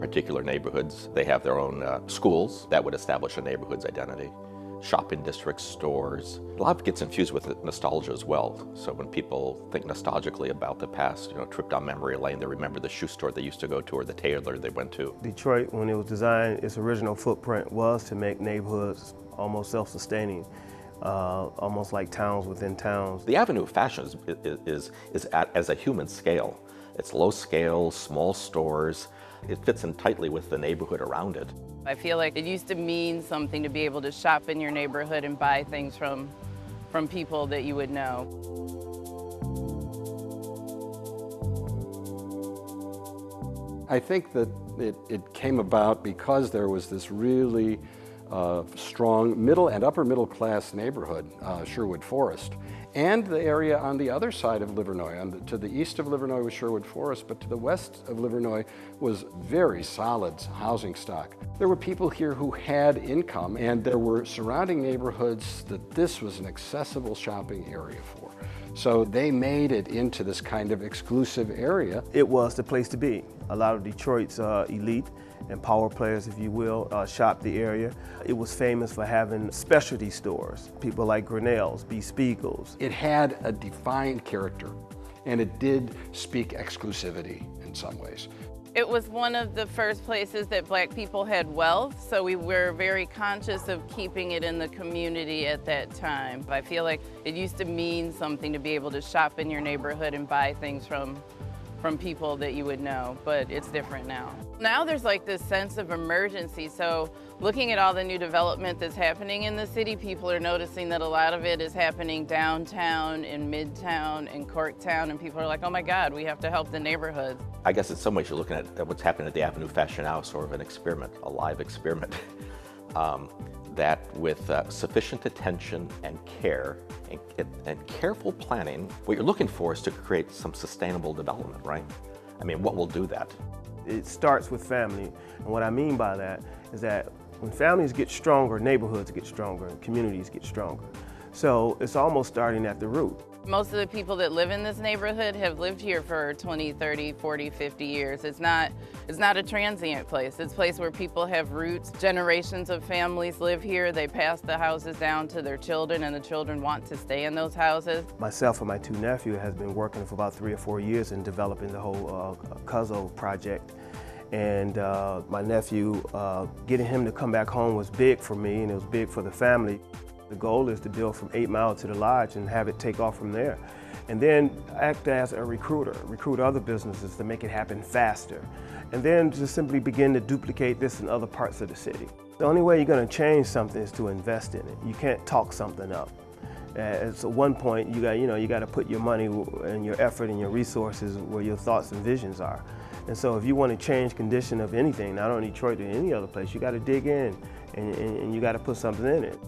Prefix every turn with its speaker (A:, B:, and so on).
A: particular neighborhoods. They have their own schools that would establish a neighborhood's identity, shopping districts, stores. A lot of it gets infused with nostalgia as well. So when people think nostalgically about the past, trip down memory lane, they remember the shoe store they used to go to or the tailor they went to.
B: Detroit, when it was designed, its original footprint was to make neighborhoods almost self-sustaining, almost like towns within towns.
A: The avenue of fashion is as a human scale. It's low scale, small stores. It fits in tightly with the neighborhood around it.
C: I feel like it used to mean something to be able to shop in your neighborhood and buy things from people that you would know.
D: I think that it came about because there was this really strong middle and upper middle class neighborhood, Sherwood Forest, and the area on the other side of Livernois. To the east of Livernois was Sherwood Forest, but to the west of Livernois was very solid housing stock. There were people here who had income, and there were surrounding neighborhoods that this was an accessible shopping area for. So they made it into this kind of exclusive area.
B: It was the place to be. A lot of Detroit's elite and power players, if you will, shopped the area. It was famous for having specialty stores, people like Grinnell's, B. Spiegel's.
D: It had a defined character, and it did speak exclusivity in some ways.
C: It was one of the first places that Black people had wealth, so we were very conscious of keeping it in the community at that time. I feel like it used to mean something to be able to shop in your neighborhood and buy things from people that you would know, but it's different now. Now there's like this sense of emergency, so looking at all the new development that's happening in the city, people are noticing that a lot of it is happening downtown, in Midtown, in Corktown, and people are like, oh my God, we have to help the neighborhoods.
A: I guess in some ways you're looking at what's happening at the Avenue Fashion now, sort of an experiment, a live experiment. That with sufficient attention and care and careful planning, what you're looking for is to create some sustainable development, right? I mean, what will do that?
B: It starts with family, and what I mean by that is that when families get stronger, neighborhoods get stronger, and communities get stronger. So it's almost starting at the root.
C: Most of the people that live in this neighborhood have lived here for 20, 30, 40, 50 years. It's not a transient place. It's a place where people have roots. Generations of families live here. They pass the houses down to their children, and the children want to stay in those houses.
B: Myself and my two nephews has been working for about 3 or 4 years in developing the whole Cuzzo project. And my nephew, getting him to come back home was big for me, and it was big for the family. The goal is to build from 8 Mile to the Lodge and have it take off from there. And then act as a recruiter, recruit other businesses to make it happen faster. And then just simply begin to duplicate this in other parts of the city. The only way you're going to change something is to invest in it. You can't talk something up. At one point, you got to put your money and your effort and your resources where your thoughts and visions are. And so if you want to change condition of anything, not only Detroit or any other place, you got to dig in and you got to put something in it.